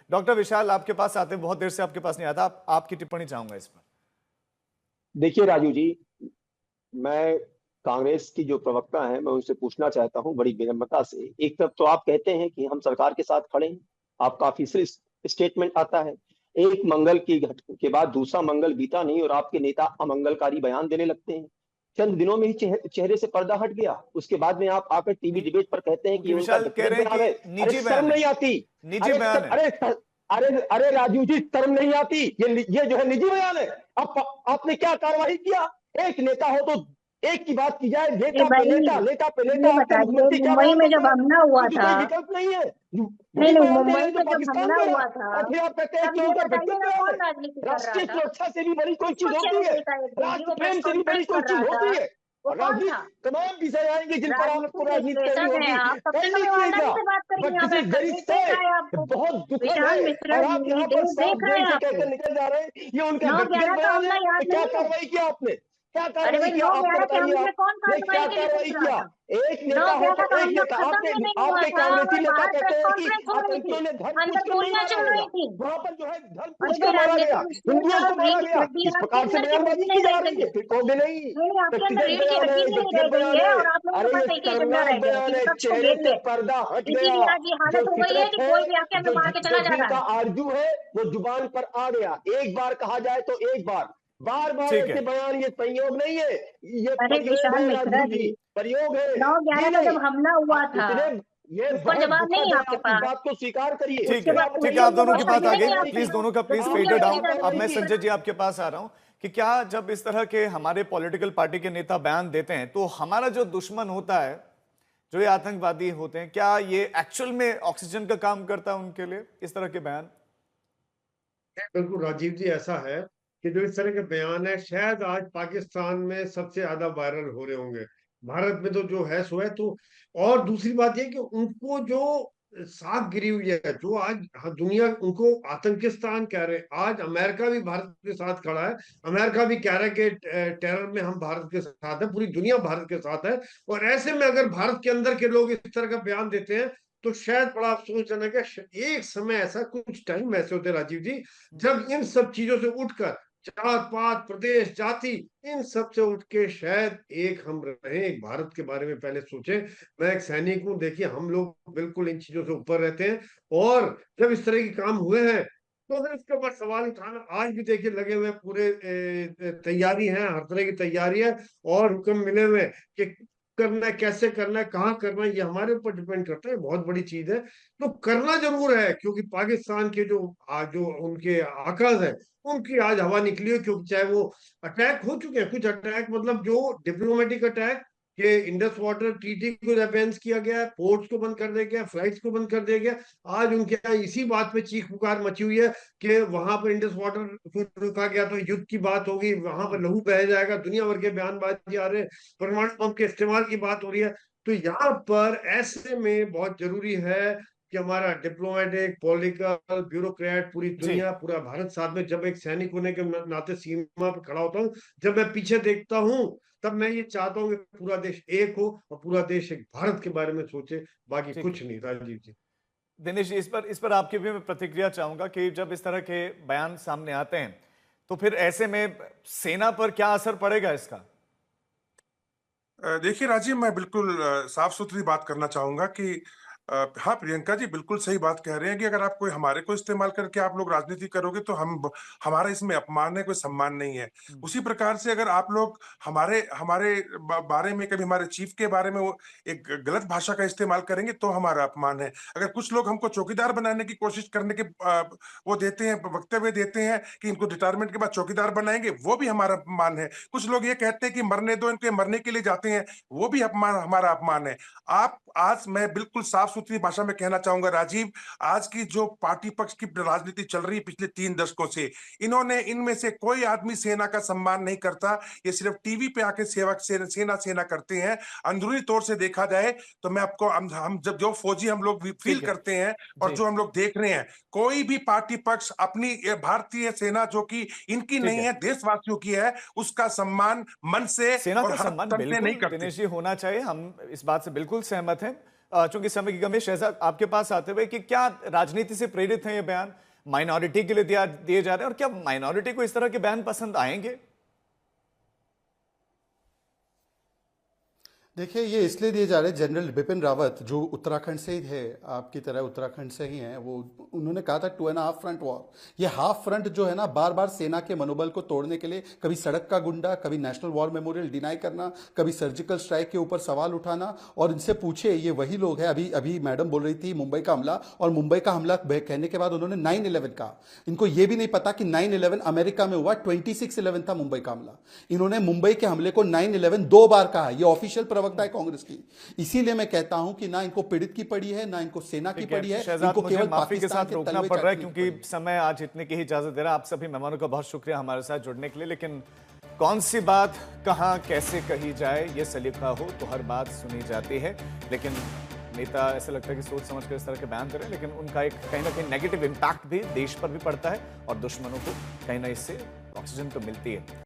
Doctor विशाल आपके पास आते हैं, बहुत देर से आपके पास नहीं आता, आपकी टिप्पणी चाहूंगा इस पर। देखिए राजू जी, मैं कांग्रेस की जो प्रवक्ता है मैं उनसे पूछना चाहता हूं बड़ी विनम्रता से। एक तरफ तो आप कहते हैं कि हम सरकार के साथ खड़े हैं, आपका ऑफिशियल स्टेटमेंट आता है, एक मंगल की के बाद दूसरा मंगल बीता नहीं और आपके नेता अमंगलकारी बयान देने लगते हैं। चंद दिनों में ही चेहरे से पर्दा हट गया, उसके बाद में आप आकर टीवी डिबेट पर कहते हैं कि क्योंकि ये उनका विशाल कह व्यक्तिगत रहे हैं बयान है। कि अरे निजी शर्म बयान है, नहीं आती? निजी अरे बयान है। अरे अरे अरे राजू जी, शर्म नहीं आती? ये जो है निजी बयान है। आपने क्या कार्रवाई किया? एक नेता हो तो एक की बात की जाए, अरे भाई, लेटा पे लेटा ये आपके बताइए मुख्यमंत्री क्या मुंबई बयान में देते जब हैं? हमला हुआ क्योंकि था, कोई विकल्प नहीं है। नहीं वही नहीं, बयान दे रहे मुंबई हैं जो में जब पाकिस्तान हमला दे रहा हुआ है, था, और फिर आप कहते हैं तब कि ये उनका बताइए व्यक्तिगत ना बयान कौन है। राजनीति कर रहा राष्ट्रीय था? सुरक्षा से भी बड़ी कोई चीज किसको होती चैलेंज है, देता है? एक दिन राष्ट्र वो प्रेस प्रेम से भी बड़ी कॉन्फ्रेंस कोई कर चीज रहा था, होती है। वो और कौन राजनीति था? तमाम विषय आएंगे जिन पर आपको राजनीति राजनीति करनी विश्लेषक है होगी, आप, कब से कर हम लीजिएगा। ईमानदारी से बात करेंगे बट यहाँ दिस इज बैठकर? वेरी देश देख रहा सैड, है आपको, बहुत दुखद विशाल है। मिश्रा और आप जी, यहाँ पर देश साफ देख रहा दिल है से आपको। कहकर निकल जा रहे हैं ये उनका व्यक्तिगत 9/11 का बयान हमला है। तो याद क्या नहीं है? कार्रवाई किया आपने? क्या अरे कार्रवाई भाई, किया? आपको 9/11 के बताइए, हमले में आप कौन ने क्या कार्रवाई के लिए कार्रवाई पूछ रहा किया? था? एक नेता हो 9/11 तो का एक हमला नेता, खत्म आपने भी नहीं हुआ आपने था कांग्रेसी और नेता बाहर कहते प्रेस हैं कि कॉन्फ्रेंस हो रही थी, आतंकियों ने धर पूछ अंदर कर नहीं गोलियां मारा चल होगा। रही थी। वहां पर जो है धर अरे पूछ भाई, कर मारा गया, राजनीतिक हिंदुओं विश्लेषक को मारा रीड गया। हड्डी इस आपके प्रकार से अंदर की बयानबाजी हड्डी की नहीं जा रह रही गई है, है। फिर कहोगे नहीं नहीं, आपके अंदर व्यक्तिगत रीढ़ की बयान हड्डी है, नहीं रह व्यक्तिगत गई बयान है है। और आप लोगों के अरे ये पास एक ही एजेंडा शर्मनाक रह गया है बयान कि है, विपक्ष को चेहरे से घेरिए। पर्दा हट गया। इसीलिए आज ये जो हालत हो गई है फितरत कि है, कोई भी आके हमें मार के जो चला जा दिल रहा का है। आरजू है वो जुबान पर आ गया। एक बार कहा जाए तो एक बार, बार बार ठीक ऐसे है। बयान, ये संयोग नहीं है, ये अरे प्रयोग विशाल है मिश्रा राजू जी, जी, प्रयोग है। जी 9/11 का नहीं, जब हमला हुआ था, इतने, ये उस पर बहुत जवाब नहीं दुखद है है, आपके आप इस पास। बात को स्वीकार करिए। ठीक उसके है, बाद तो ठीक वही है, आप लोग दोनों की जवाब बात आ मिलेगा गई, नहीं प्लीज आपको, दोनों का जो प्लीज टीवी फेडर पे डाउन। रहेगा आपने अब वो मैं नहीं की। संजय जी आपके पास आ रहा हूं कि क्या जब इस तरह के हमारे पॉलिटिकल पार्टी के नेता बयान देते हैं तो हमारा जो दुश्मन होता है, जो ये आतंकवादी होते हैं, क्या ये एक्चुअल में ऑक्सीजन का काम करता है उनके लिए, इस तरह के बयान? बिल्कुल राजीव जी, ऐसा है कि जो इस तरह के बयान है शायद आज पाकिस्तान में सबसे ज्यादा वायरल हो रहे होंगे। भारत में तो जो है सो है तो। और दूसरी बात यह कि उनको जो साख गिरी हुई है, जो आज दुनिया उनको आतंकिस्तान कह रहे हैं, आज अमेरिका भी भारत के साथ खड़ा है। अमेरिका भी कह रहा है कि टेरर में हम भारत के साथ है, पूरी दुनिया भारत के साथ है। और ऐसे में अगर भारत के अंदर के लोग इस तरह का बयान देते हैं तो शायद बड़ा अफसोसजनक है। एक समय ऐसा, कुछ टाइम ऐसे होते राजीव जी, जब इन सब चीजों से उठकर जात पात प्रदेश जाति इन सब से उठ के शायद एक हम रहे, एक भारत के बारे में पहले सोचे। मैं एक सैनिक हूं, देखिए हम लोग बिल्कुल इन चीजों से ऊपर रहते हैं। और जब इस तरह के काम हुए हैं तो फिर उसके ऊपर सवाल उठाना, आज भी देखिए लगे हुए हैं, पूरे तैयारी है, हर तरह की तैयारी है और हुक्म मिले हुए हैं कि करना है, कैसे करना है, कहाँ करना है, ये हमारे ऊपर डिपेंड करता है। बहुत बड़ी चीज है तो करना जरूर है, क्योंकि पाकिस्तान के जो आज जो उनके आकाश है उनकी आज हवा निकली है। क्योंकि चाहे वो अटैक हो चुके हैं, कुछ अटैक मतलब जो डिप्लोमेटिक अटैक, कि इंडस वाटर ट्रीटी को रेफरेंस किया गया है, पोर्ट्स को बंद कर दिया गया, फ्लाइट्स को बंद कर दिया गया। आज उनके यहाँ इसी बात पे चीख पुकार मची हुई है कि वहां पर इंडस वाटर को रुका गया तो युद्ध की बात होगी, वहां पर लहू बह जाएगा, दुनिया भर के बयानबाजी आ रहे हैं, परमाणु बम के इस्तेमाल की बात हो रही है। तो यहाँ पर ऐसे में बहुत जरूरी है कि हमारा डिप्लोमेटिक पॉलिटिकल ब्यूरोक्रेट, पूरी जी, दुनिया, पूरा भारत साथ में, जब एक सैनिक होने के नाते सीमा पर खड़ा होता हूँ, जब मैं पीछे देखता हूँ, तब मैं ये चाहता हूँ कि पूरा देश एक हो और पूरा देश एक भारत के बारे में सोचे, बाकी ठीक है। कुछ नहीं राजीव जी। दिनेश जी, इस पर आपकी भी मैं प्रतिक्रिया चाहूंगा कि जब इस तरह के बयान सामने आते हैं तो फिर ऐसे में सेना पर क्या असर पड़ेगा इसका? देखिए राजीव, मैं बिल्कुल साफ सुथरी बात करना चाहूंगा कि हाँ, प्रियंका जी बिल्कुल सही बात कह रहे हैं कि अगर आप कोई हमारे को इस्तेमाल करके आप लोग राजनीति करोगे तो हमारा इसमें अपमान है, कोई सम्मान नहीं है। उसी प्रकार से अगर आप लोग हमारे हमारे बारे में, कभी हमारे चीफ के बारे में वो एक गलत भाषा का इस्तेमाल करेंगे तो हमारा अपमान है। अगर कुछ लोग हमको चौकीदार बनाने की कोशिश करने के वो देते हैं, वक्तव्य देते हैं कि इनको रिटायरमेंट के बाद चौकीदार बनाएंगे, वो भी हमारा अपमान है। कुछ लोग ये कहते हैं कि मरने दो, इनके मरने के लिए जाते हैं, वो भी अपमान, हमारा अपमान है। आप आज मैं बिल्कुल साफ सुथरी भाषा में कहना चाहूंगा राजीव, आज की जो पार्टी पक्ष की राजनीति चल रही है पिछले 3 दशकों से, इन्होंने, इनमें से कोई आदमी सेना का सम्मान नहीं करता। ये सिर्फ टीवी पे आके सेना सेना करते हैं। अंदरूनी तौर से देखा जाए तो मैं आपको, हम जब जो फौजी हम लोग फील ठीक है करते हैं और जी। जो हम लोग देख रहे हैं, कोई भी पार्टी पक्ष अपनी भारतीय सेना जो कि इनकी ठीक नहीं है, है, देशवासियों की है, उसका सम्मान मन से सेना और का हर सम्मान तन से नहीं बिल्कुल करते। दिनेश जी होना चाहिए, हम इस बात से बिल्कुल सहमत हैं। चूंकि समय की कमी है, शहजाद आपके पास आते हुए कि क्या राजनीति से प्रेरित है ये बयान, माइनॉरिटी के लिए दिए जा रहे हैं, और क्या माइनॉरिटी को इस तरह के बयान पसंद आएंगे? देखिए, ये इसलिए दिए जा रहे हैं, जनरल बिपिन रावत जो उत्तराखंड से ही है, आपकी तरह उत्तराखंड से ही हैं, वो उन्होंने कहा था 2.5 फ्रंट वॉर। ये हाफ फ्रंट जो है ना, बार बार सेना के मनोबल को तोड़ने के लिए कभी सड़क का गुंडा, कभी नेशनल वॉर मेमोरियल डिनाई करना, कभी सर्जिकल स्ट्राइक के ऊपर सवाल उठाना। और इनसे पूछे, ये वही लोग हैं, अभी अभी मैडम बोल रही थी मुंबई का हमला, और मुंबई का हमला कहने के बाद उन्होंने 9/11 कहा। इनको ये भी नहीं पता कि 9/11 अमेरिका में हुआ, 26/11 था मुंबई का हमला। इन्होंने मुंबई के हमले को 9/11 दो बार कहा। ये ऑफिशियल प्रवक्ता है कांग्रेस की। इसीलिए मैं कहता हूं कि ना इनको पीड़ित की पड़ी है, ना इनको सेना की पड़ी है, इनको केवल माफी के साथ पाकिस्तान रोकना पड़ रहा है क्योंकि समय आज इतने की ही इजाजत दे रहा है। आप सभी मेहमानों का बहुत शुक्रिया हमारे साथ जुड़ने के लिए। लेकिन कौन सी बात कहां कैसे कही जाए, ये सलीका हो तो हर बात सुनी जाती है। लेकिन नेता ऐसा लगता है कि सोच समझ कर इस तरह के बयान दे रहे हैं, लेकिन उनका एक कहीं ना कहीं नेगेटिव इंपैक्ट भी देश पर भी पड़ता है और दुश्मनों को कहीं ना इससे ऑक्सीजन तो मिलती है।